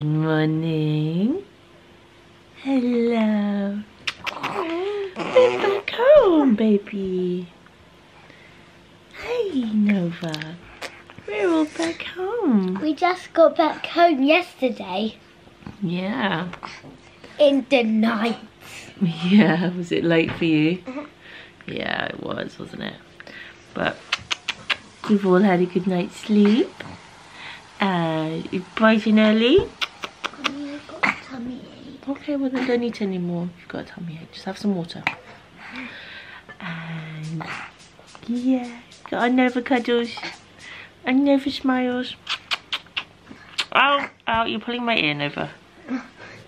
Good morning. Hello. We're back home, baby. Hey, Nova. We're all back home. We just got back home yesterday. Yeah. In the night. Yeah, was it late for you? Yeah, it was, wasn't it? But you've all had a good night's sleep. You're bright and early. I've got a tummy ache. Okay, well then don't eat anymore. You've got a tummy ache. Just have some water. And yeah, got our Nova cuddles and Nova smiles. Ow, you're pulling my ear, Nova.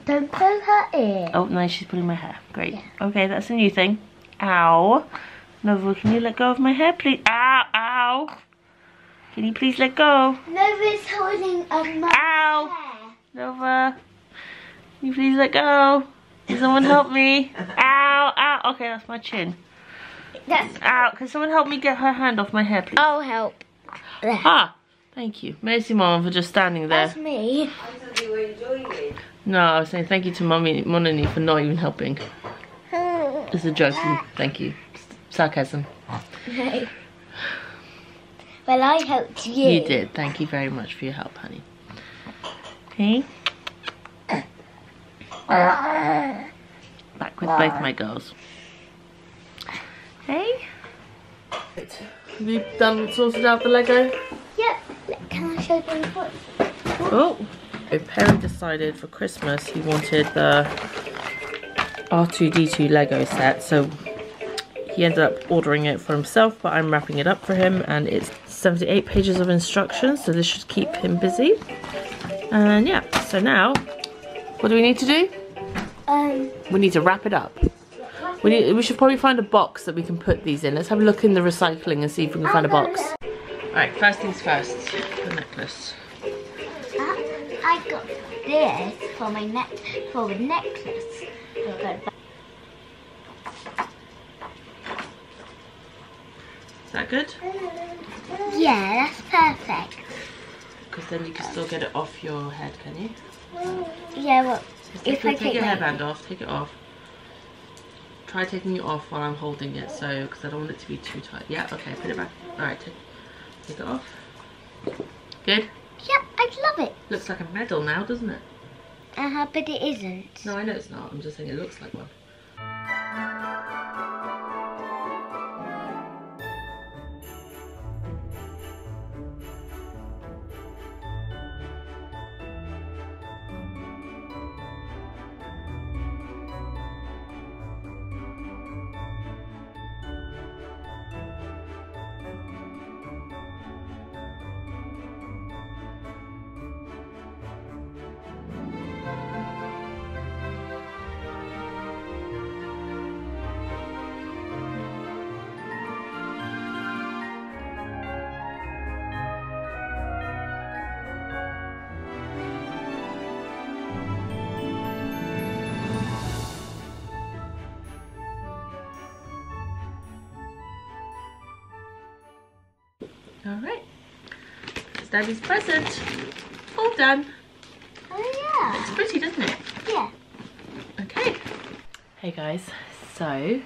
Don't pull her ear. Oh, no, she's pulling my hair. Great. Yeah. Okay, that's a new thing. Ow. Nova, can you let go of my hair, please? Ow. Can you please let go? Nova's holding a mum's hair. Nova, can you please let go? Can someone help me? Ow. Okay, that's my chin. Ow, can someone help me get her hand off my hair, please? I'll help. Thank you. Mercy, Mom, for just standing there. That's me. I thought you were enjoying it. No, I was saying thank you to Monini for not even helping. It's a joke. Thank you. Sarcasm. No. Well, I helped you. You did. Thank you very much for your help, honey. Okay. Back with both my girls. Hey. Have you sorted out the Lego? Yep. Can I show them what? Oh, Perry decided for Christmas he wanted the R2-D2 Lego set, so he ended up ordering it for himself, but I'm wrapping it up for him, and it's 78 pages of instructions, so this should keep him busy. And yeah, so now, what do we need to do? We need to wrap it up. We should probably find a box that we can put these in. Let's have a look in the recycling and see if we can find a box. Alright, first things first, the necklace. I got this for my the necklace. Is that good? Yeah, that's perfect. Because then you can still get it off your head, can you? Yeah, well, if I take take your my hairband off, take it off. Try taking it off while I'm holding it, so because I don't want it to be too tight. Yeah, okay, put it back. Alright, take it off. Good? Yeah, I love it. Looks like a medal now, doesn't it? But it isn't. No, I know it's not. I'm just saying it looks like one. Alright, it's Daddy's present. All done. Oh It's pretty, doesn't it? yeah. Okay. Hey guys, so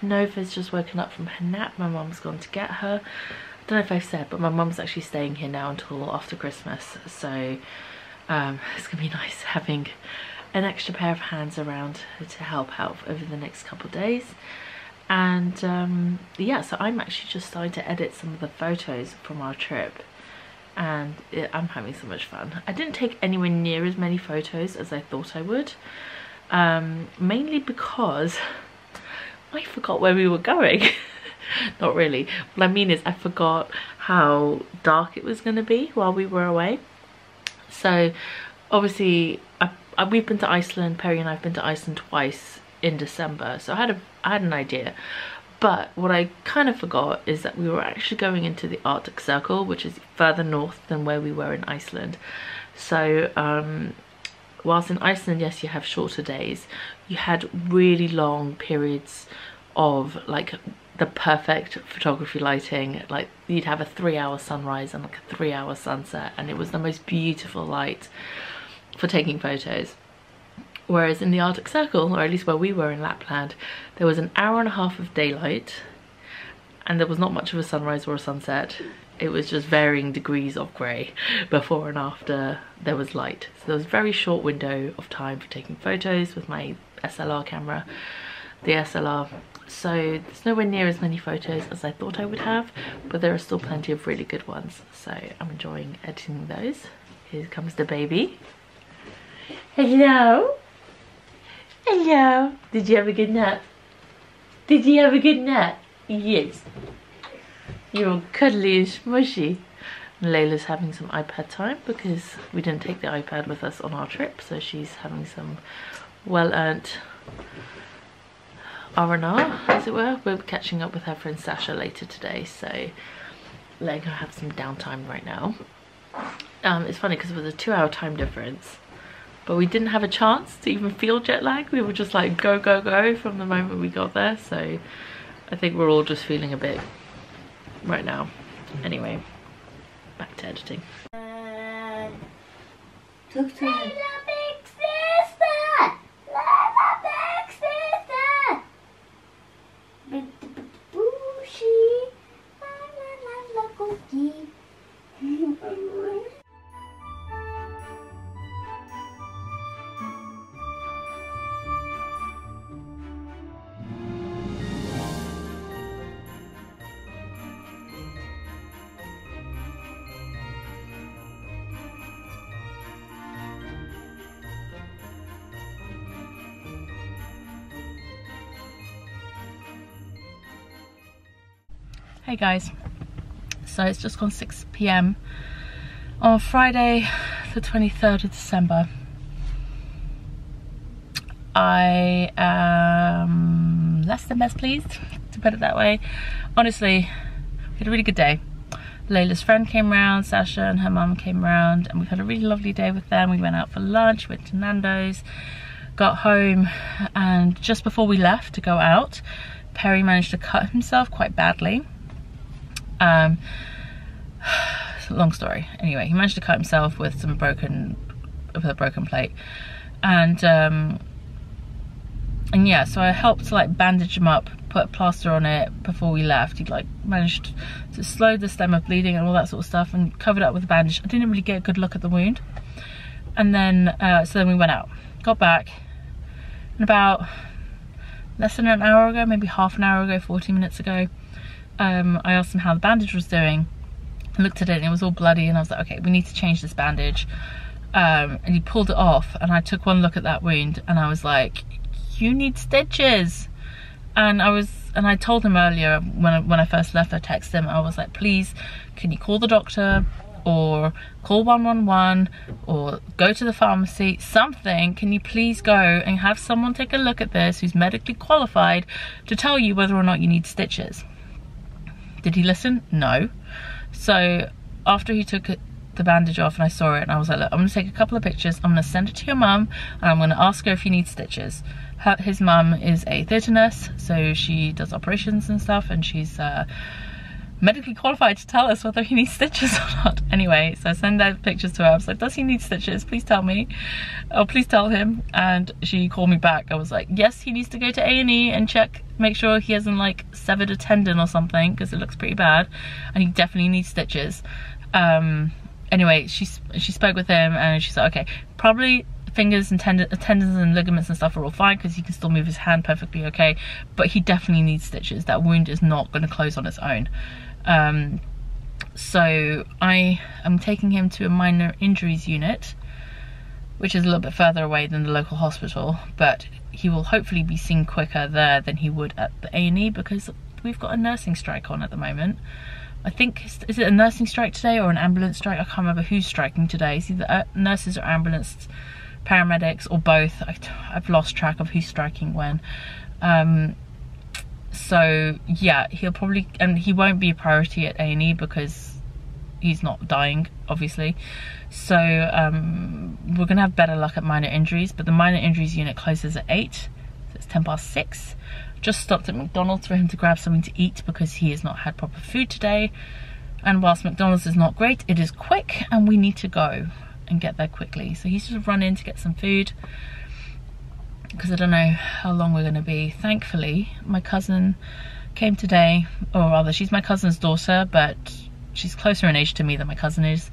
Nova's just woken up from her nap. My mum's gone to get her. I don't know if I've said, but my mum's actually staying here now until after Christmas. So it's gonna be nice having an extra pair of hands around to help out over the next couple of days. And yeah, so I'm actually just starting to edit some of the photos from our trip, and I'm having so much fun. I didn't take anywhere near as many photos as I thought I would, mainly because I forgot where we were going. Not really. What I mean is I forgot how dark it was going to be while we were away. So obviously we've been to Iceland. Perry and I have been to Iceland twice in December, so I had an idea, but what I kind of forgot is that we were actually going into the Arctic Circle, which is further north than where we were in Iceland. So whilst in Iceland, yes, you have shorter days, you had really long periods of like the perfect photography lighting. Like, you'd have a 3-hour sunrise and like a 3-hour sunset, and it was the most beautiful light for taking photos. Whereas in the Arctic Circle, or at least where we were in Lapland, there was an hour and a half of daylight and there was not much of a sunrise or a sunset. It was just varying degrees of grey before and after there was light. So there was a very short window of time for taking photos with my SLR camera, the SLR. So there's nowhere near as many photos as I thought I would have, but there are still plenty of really good ones. So I'm enjoying editing those. Here comes the baby. Hello. Hello. Did you have a good nap? Did you have a good nap? Yes. You're all cuddly and smushy. And Layla's having some iPad time because we didn't take the iPad with us on our trip, so she's having some well-earned R&R, as it were. We're catching up with her friend Sasha later today, so letting her have some downtime right now. It's funny because it was a 2-hour time difference, but we didn't have a chance to even feel jet lag. We were just like go, go, go from the moment we got there, so I think we're all just feeling a bit right now. Anyway, back to editing. Talk to me. Big sister! Layla, big sister! With the bushy, la cookie. Hey guys, so it's just gone 6 PM on Friday the 23rd of December. I am less than best pleased, to put it that way. Honestly, we had a really good day. Layla's friend came round, Sasha and her mum came round, and we've had a really lovely day with them. We went out for lunch, went to Nando's, got home, and just before we left to go out, Perry managed to cut himself quite badly. Long story. Anyway, he managed to cut himself with a broken plate, and yeah, so I helped to like bandage him up, put a plaster on it before we left. He like managed to slow the stem of bleeding and all that sort of stuff, and covered it up with a bandage. I didn't really get a good look at the wound, and then so then we went out, got back, and about less than an hour ago, maybe half an hour ago, 40 minutes ago, I asked him how the bandage was doing. I looked at it and it was all bloody, and I was like, okay, we need to change this bandage. And he pulled it off, and I took one look at that wound and I was like, you need stitches. And I told him earlier when I first left, I texted him, I was like, please, can you call the doctor or call 111 or go to the pharmacy, something. Can you please go and have someone take a look at this who's medically qualified to tell you whether or not you need stitches? Did he listen? No. So after he took the bandage off and I saw it, and I was like, look, I'm gonna take a couple of pictures, I'm gonna send it to your mum, and I'm gonna ask her if you need stitches. His mum is a theatre nurse, so she does operations and stuff, and she's medically qualified to tell us whether he needs stitches or not. Anyway, so I sent out pictures to her. I was like, does he need stitches? Please tell me. Oh, please tell him. And she called me back. I was like, yes, he needs to go to A&E and check, make sure he hasn't like severed a tendon or something, because it looks pretty bad, and he definitely needs stitches. Anyway, she spoke with him, and she's like, okay, probably fingers and tendons and ligaments and stuff are all fine because he can still move his hand perfectly okay, but he definitely needs stitches. That wound is not going to close on its own. So I am taking him to a minor injuries unit, which is a little bit further away than the local hospital, but he will hopefully be seen quicker there than he would at the A&E, because we've got a nursing strike on at the moment. I think, is it a nursing strike today or an ambulance strike? I can't remember who's striking today. It's either nurses or ambulance, paramedics, or both. I've lost track of who's striking when. So yeah, he'll probably, and he won't be a priority at A&E because he's not dying, obviously. So we're gonna have better luck at minor injuries, but the minor injuries unit closes at 8, so it's 6:10. just stopped at McDonald's for him to grab something to eat because he has not had proper food today. And whilst McDonald's is not great, it is quick and we need to go and get there quickly. So he's just run in to get some food because I don't know how long we're going to be. Thankfully, my cousin came today, or rather she's my cousin's daughter, but she's closer in age to me than my cousin is.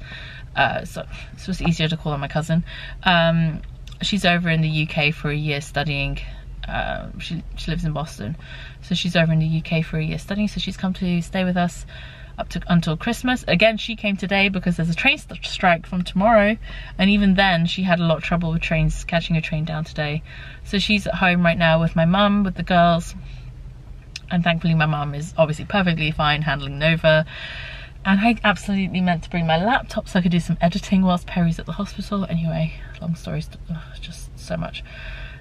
So it's just easier to call her my cousin. She's over in the UK for a year studying. She lives in Boston, so she's over in the UK for a year studying, so she's come to stay with us until Christmas. Again, she came today because there's a train strike from tomorrow, and even then she had a lot of trouble with trains, catching a train down today. So she's at home right now with my mum, with the girls, and thankfully my mum is obviously perfectly fine handling Nova. And I absolutely meant to bring my laptop so I could do some editing whilst Perry's at the hospital. Anyway, long stories, just so much.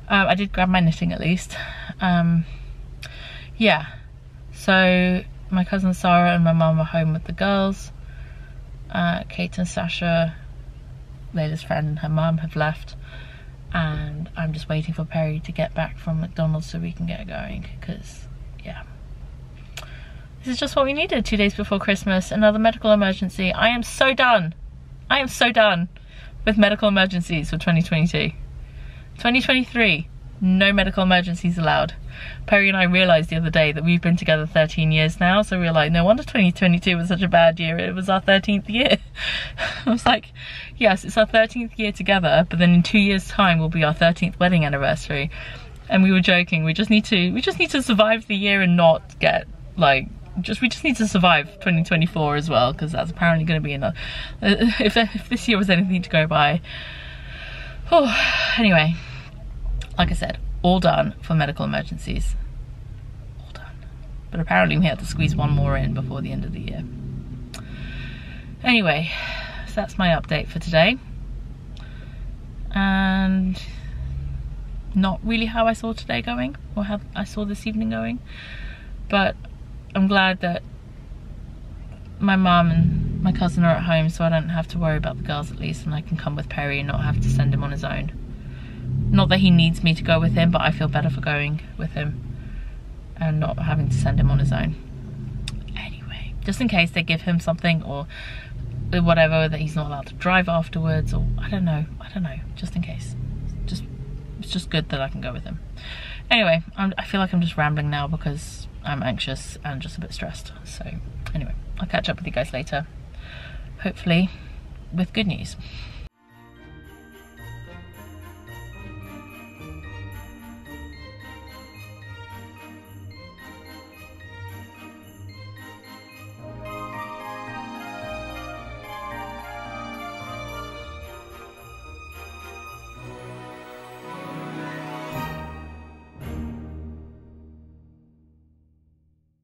I did grab my knitting at least. Yeah, so my cousin Sarah and my mum are home with the girls. Kate and Sasha, Layla's friend, and her mum have left, and I'm just waiting for Perry to get back from McDonald's so we can get going, because yeah, this is just what we needed 2 days before Christmas. Another medical emergency. I am so done. I am so done with medical emergencies for 2022. 2023, no medical emergencies allowed. Perry and I realised the other day that we've been together 13 years now, so we were like, no wonder 2022 was such a bad year. It was our 13th year. I was like, yes, it's our 13th year together, but then in 2 years' time will be our 13th wedding anniversary. And we were joking, we just need to survive the year and not get like, we just need to survive 2024 as well, because that's apparently going to be enough. If this year was anything to go by. Oh, anyway, like I said, all done for medical emergencies. All done. But apparently we had to squeeze one more in before the end of the year. Anyway, so that's my update for today. And not really how I saw today going, or how I saw this evening going. But I'm glad that my mum and my cousin are at home, so I don't have to worry about the girls at least, and I can come with Perry and not have to send him on his own. Not that he needs me to go with him, but I feel better for going with him and not having to send him on his own. Anyway, just in case they give him something or whatever, that he's not allowed to drive afterwards, or I don't know, just in case. It's just good that I can go with him. Anyway, I feel like I'm just rambling now because I'm anxious and just a bit stressed. So anyway, I'll catch up with you guys later, hopefully with good news.